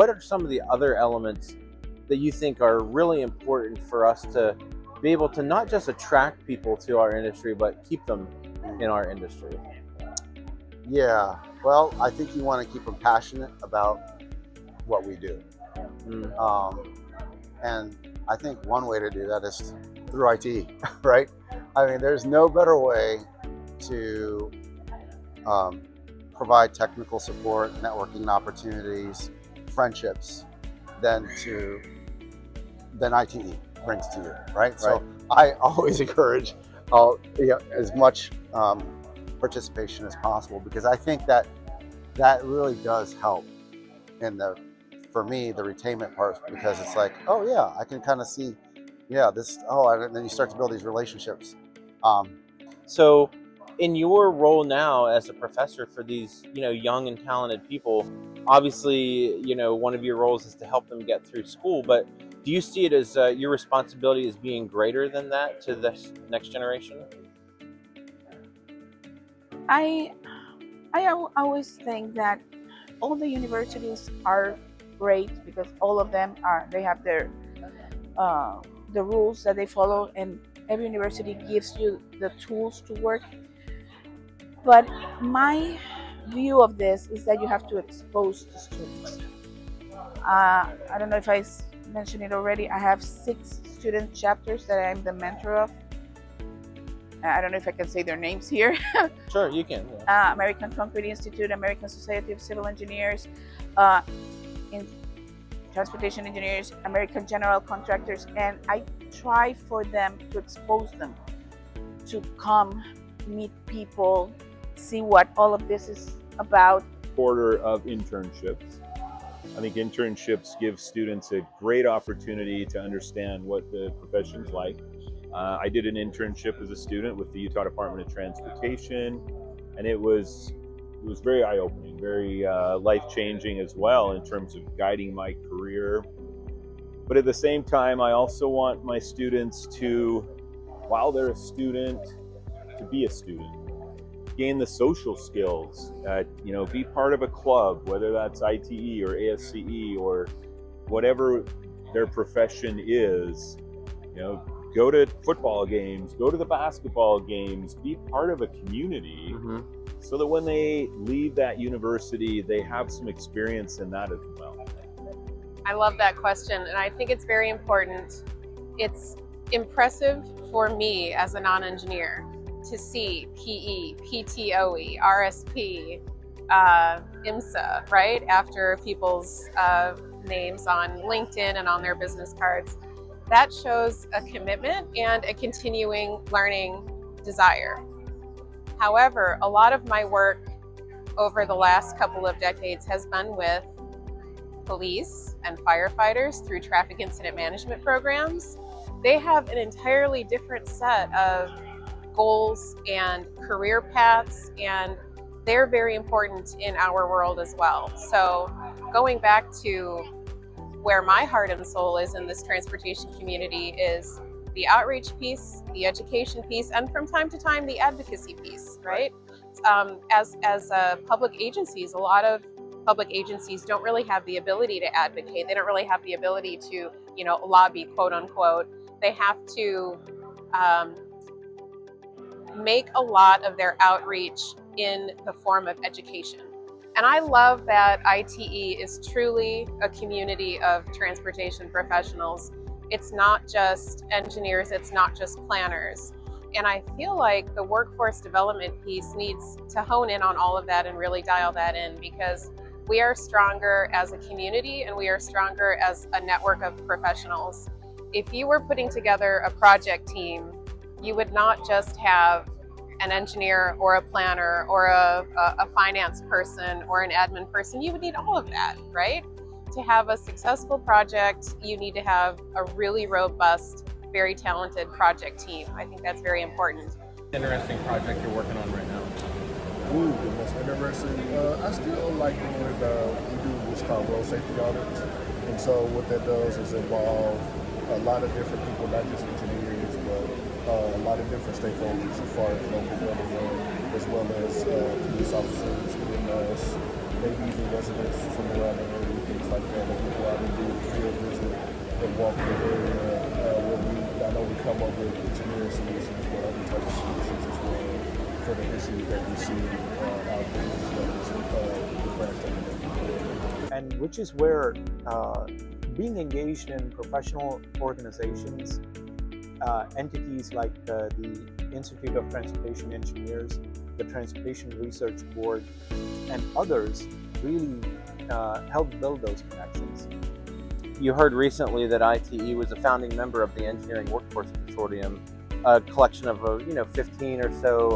What are some of the other elements that you think are really important for us to be able to not just attract people to our industry, but keep them in our industry? Yeah, well, I think you want to keep them passionate about what we do. Mm. And I think one way to do that is through IT, right? I mean, there's no better way to um, provide technical support, networking opportunities, friendships than ITE brings to you, right? So I always encourage as much participation as possible, because I think that really does help in for me, the retainment part, because it's like, oh yeah, I can kind of see, yeah, this, and then you start to build these relationships. Um, So, in your role now as a professor for these, young and talented people, obviously, one of your roles is to help them get through school. But do you see it as your responsibility as being greater than that to this next generation? I always think that all the universities are great because all of them they have their the rules that they follow, and every university gives you the tools to work. But my view of this is that you have to expose the students. I don't know if mentioned it already. I have 6 student chapters that I'm the mentor of. I don't know if I can say their names here. Sure, you can. Yeah. American Concrete Institute, American Society of Civil Engineers, uh, in Transportation Engineers, American General Contractors, and I try for them to expose them to come meet people, see what all of this is about. Quarter of internships. I think internships give students a great opportunity to understand what the profession's like. I did an internship as a student with the Utah Department of Transportation, and it was very eye-opening, very life-changing as well in terms of guiding my career. But at the same time, I also want my students to, while they're a student, to be a student, gain the social skills, be part of a club, whether that's ITE or ASCE or whatever their profession is. Go to football games, go to the basketball games, be part of a community, so that when they leave that university, they have some experience in that as well. I love that question, and I think it's very important. It's impressive for me as a non-engineer to see PE, PTOE, RSP, IMSA, right, after people's names on LinkedIn and on their business cards. That shows a commitment and a continuing learning desire. However, a lot of my work over the last couple of decades has been with police and firefighters through traffic incident management programs. They have an entirely different set of goals and career paths, and they're very important in our world as well. So going back to where my heart and soul is in this transportation community is the outreach piece, the education piece, and from time to time the advocacy piece, right? As public agencies, a lot of public agencies don't really have the ability to advocate. They don't really have the ability to, lobby, quote unquote. They have to make a lot of their outreach in the form of education. And I love that ITE is truly a community of transportation professionals. It's not just engineers, it's not just planners. And I feel like the workforce development piece needs to hone in on all of that and really dial that in, because we are stronger as a community and we are stronger as a network of professionals. If you were putting together a project team, you would not just have an engineer or a planner or a finance person or an admin person. You would need all of that, right? To have a successful project, you need to have a really robust, very talented project team. I think that's very important. Interesting project you're working on right now. Ooh, the most interesting. I still like doing we do what's called road safety audits. And so what that does is involve a lot of different people, not just engineers, but a lot of different stakeholders as far as local government, as well as police officers, EMS, maybe even residents from around the area, things like that, that we go out and do the field visit and walk the area where we not only come up with engineering solutions, but other type of solutions as well for the issues that we see out there, as well as the crash that we make. And which is where being engaged in professional organizations, entities like the Institute of Transportation Engineers, the Transportation Research Board, and others really help build those connections. You heard recently that ITE was a founding member of the Engineering Workforce Consortium, a collection of 15 or so